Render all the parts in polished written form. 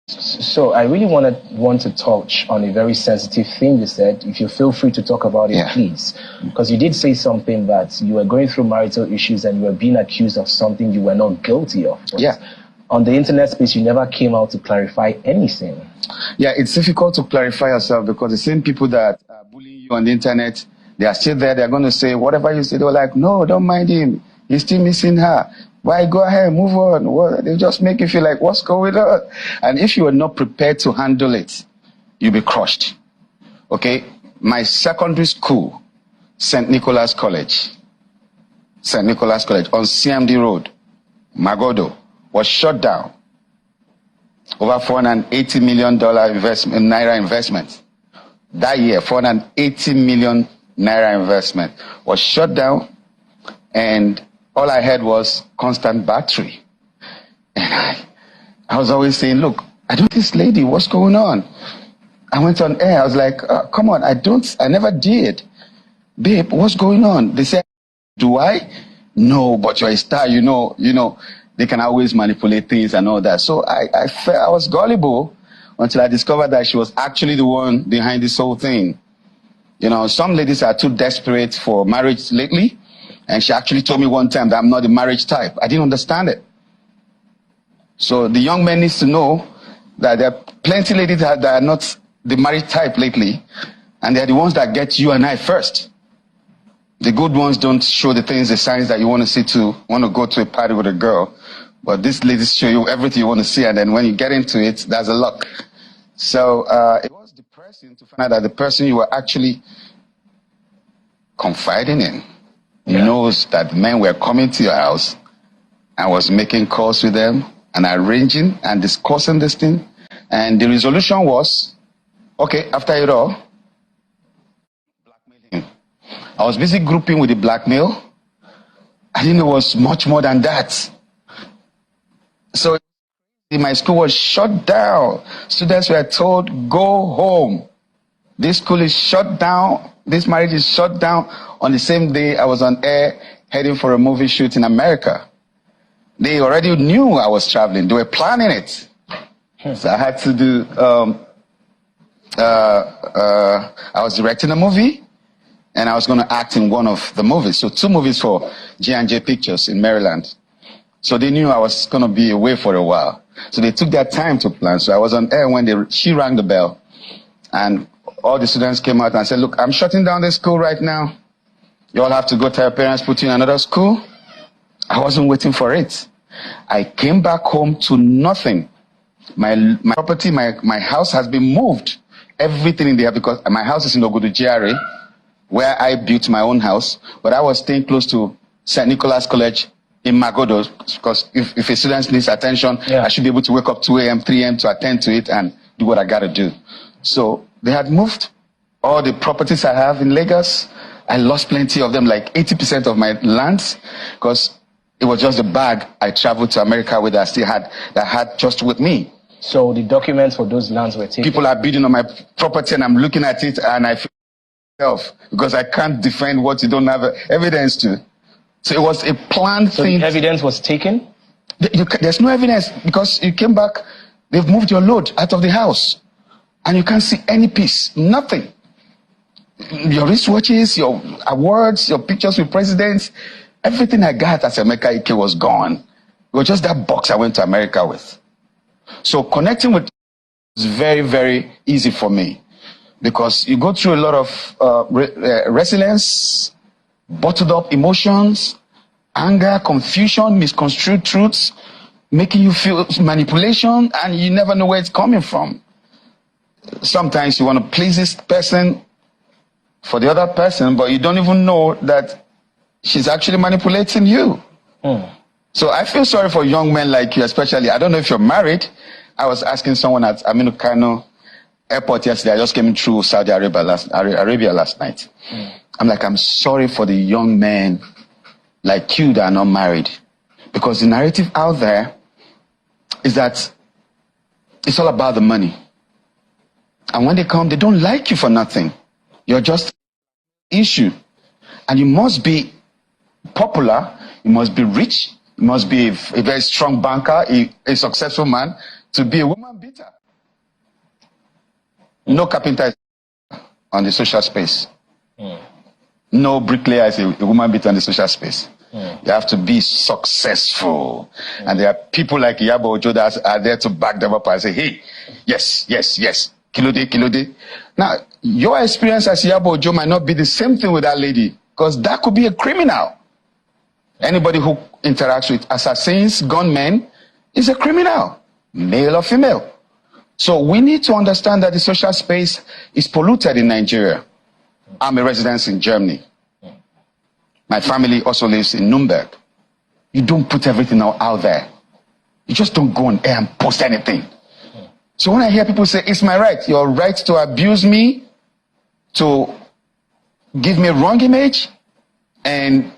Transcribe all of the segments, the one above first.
So I really want to touch on a very sensitive thing you said. If you feel free to talk about it, please. Because you did say something that you were going through marital issues and you were being accused of something you were not guilty of. But on the internet space, you never came out to clarify anything. Yeah, it's difficult to clarify yourself because the same people that are bullying you on the internet, they are still there. They're going to say, whatever you say, they're like, no, don't mind him. He's still missing her. Why go ahead, move on? Well, they just make you feel like, what's going on? And if you are not prepared to handle it, you'll be crushed. Okay? My secondary school, St. Nicholas College on CMD Road, Magodo, was shut down. Over $480 million naira investment. That year, 480 million naira investment was shut down, and all I had was constant battery. And I was always saying, look, I don't this lady, what's going on? I went on air, I was like, come on, I never did. Babe, what's going on? They said, do I? No, but you're a star, you know, they can always manipulate things and all that. So I felt I was gullible until I discovered that she was actually the one behind this whole thing. You know, some ladies are too desperate for marriage lately. And she actually told me one time that I'm not the marriage type. I didn't understand it. So the young men needs to know that there are plenty of ladies that are not the marriage type lately. And they're the ones that get you and I first. The good ones don't show the things, the signs that you want to see want to go to a party with a girl. But these ladies show you everything you want to see. And then when you get into it, there's a luck. So it was depressing to find out that the person you were actually confiding in knows that men were coming to your house and was making calls with them and arranging and discussing this thing. And the resolution was, okay, after it all, blackmail him. I was busy grouping with the blackmail. I didn't know it was much more than that. So my school was shut down. Students were told, go home. This school is shut down. This marriage is shut down. On the same day, I was on air heading for a movie shoot in America. They already knew I was traveling. They were planning it. So I had to do, I was directing a movie and I was going to act in one of the movies. So 2 movies for J&J Pictures in Maryland. So they knew I was going to be away for a while. So they took their time to plan. So I was on air when she rang the bell and all the students came out and said, look, I'm shutting down this school right now. You all have to go tell your parents, put you in another school. I wasn't waiting for it. I came back home to nothing. My property, my house has been moved. Everything in there, because my house is in Ogudu GRA, where I built my own house. But I was staying close to St. Nicholas College in Magodo, because if a student needs attention, I should be able to wake up 2 a.m., 3 a.m. to attend to it and do what I got to do. So they had moved all the properties I have in Lagos. I lost plenty of them, like 80% of my lands, because it was just the bag I traveled to America with that I had just with me. So the documents for those lands were taken? People are bidding on my property and I'm looking at it and I feel myself because I can't defend what you don't have evidence to. So it was a planned thing. The evidence was taken? There's no evidence because you came back, they've moved your load out of the house and you can't see any piece, nothing. Your wristwatches, your awards, your pictures with presidents, everything I got as EMEKA IKE was gone. It was just that box I went to America with. So connecting with is very, very easy for me because you go through a lot of resilience, bottled up emotions, anger, confusion, misconstrued truths, making you feel manipulation, and you never know where it's coming from. Sometimes you want to please this person for the other person, but you don't even know that she's actually manipulating you. So I feel sorry for young men like you, especially. I don't know if you're married. I was asking someone at Aminu Kano airport yesterday. I just came through Saudi Arabia last night. I'm like, I'm sorry for the young men like you that are not married. Because the narrative out there is that it's all about the money. And when they come, they don't like you for nothing. You're just an issue. And you must be popular. You must be rich. You must be a very strong banker, a successful man to be a woman beater. No carpenter is on the social space. No bricklayer is a woman beater on the social space. You have to be successful. And there are people like Iyabo Ojo that are there to back them up and say, hey, yes, Kilode. Now, your experience as Iyabo Ojo might not be the same thing with that lady, because that could be a criminal. Anybody who interacts with assassins, gunmen, is a criminal, male or female. So we need to understand that the social space is polluted in Nigeria. I'm a resident in Germany. My family also lives in Nuremberg. You don't put everything out there. You just don't go on air and post anything. So when I hear people say, it's my right, your right to abuse me, to give me a wrong image, and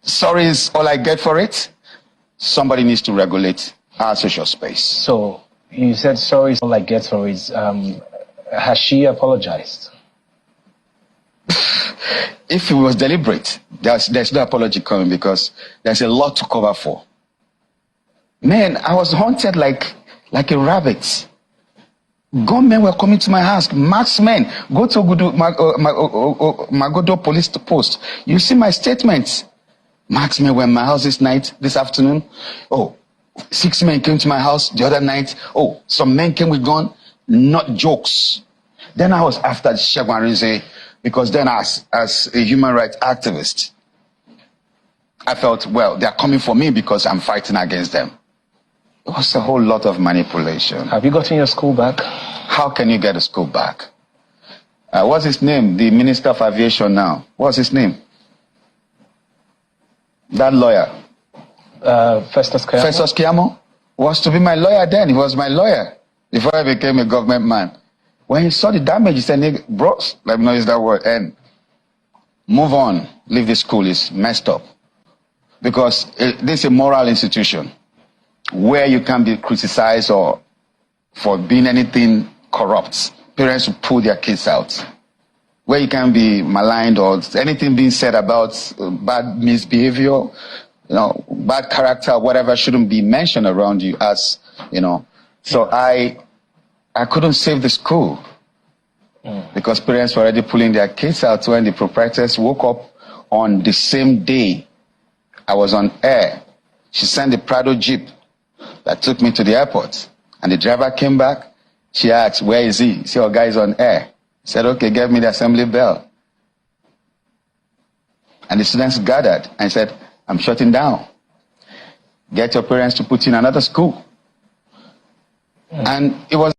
sorry is all I get for it, somebody needs to regulate our social space. So you said sorry is all I get for it. Has she apologized? If it was deliberate, there's no apology coming, because there's a lot to cover for. Man, I was haunted like a rabbit. Gunmen were coming to my house. Marksmen. Go to Magodo police post. You see my statements. Marksmen were in my house this afternoon. Oh, 6 men came to my house the other night. Oh, some men came with gun. Not jokes. Then I was after Segun Arinze, because then as a human rights activist, I felt, well, they're coming for me because I'm fighting against them. It was a whole lot of manipulation. Have you gotten your school back? How can you get a school back? What's his name? The Minister of Aviation now. What's his name? That lawyer. Festus Keyamo? Festus Keyamo was to be my lawyer then. He was my lawyer before I became a government man. When he saw the damage, he said, bro, let me not use that word, and move on. Leave the school. It's messed up. Because this is a moral institution where you can be criticized or for being anything corrupt. Parents will pull their kids out. Where you can be maligned or anything being said about bad misbehavior, bad character, whatever shouldn't be mentioned around you as, So I couldn't save the school because parents were already pulling their kids out when the proprietors woke up on the same day I was on air. She sent the Prado Jeep that took me to the airport. And the driver came back. She asked, where is he? He said, our guy is on air. He said, okay, get me the assembly bell. And the students gathered and said, I'm shutting down. Get your parents to put you in another school. And it was